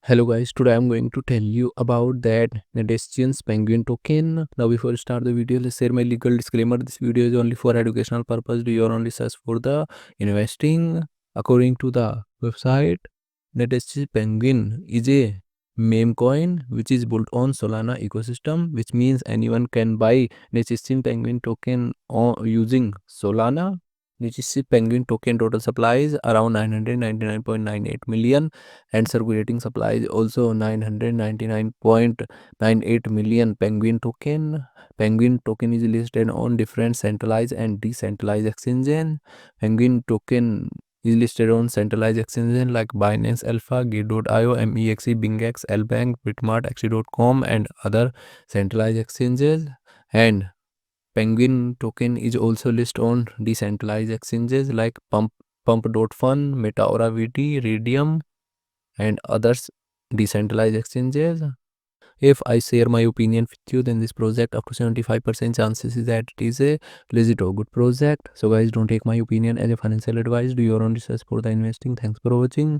Hello guys, today I'm going to tell you about that Nietzschean Penguin token. Now before I start the video, let's share my legal disclaimer. This video is only for educational purpose. Do your only search for the investing. According to the website, Nietzschean Penguin is a meme coin which is built on Solana ecosystem, which means anyone can buy Nietzschean Penguin token using Solana. Nietzschean Penguin token total supply is around 999.98 million and circulating supply is also 999.98 million. Penguin token is listed on different centralized and decentralized exchanges. Penguin token is listed on centralized exchanges like Binance Alpha, Gate.io, MEXC, BingX, Lbank, Bitmart, Axie.com and other centralized exchanges. And Penguin token is also listed on decentralized exchanges like Pump.fun, Metaora VT, Radium and others decentralized exchanges. If I share my opinion with you, then this project up to 75% chances is that it is a legit or good project. So guys, don't take my opinion as a financial advice. Do your own research for the investing. Thanks for watching.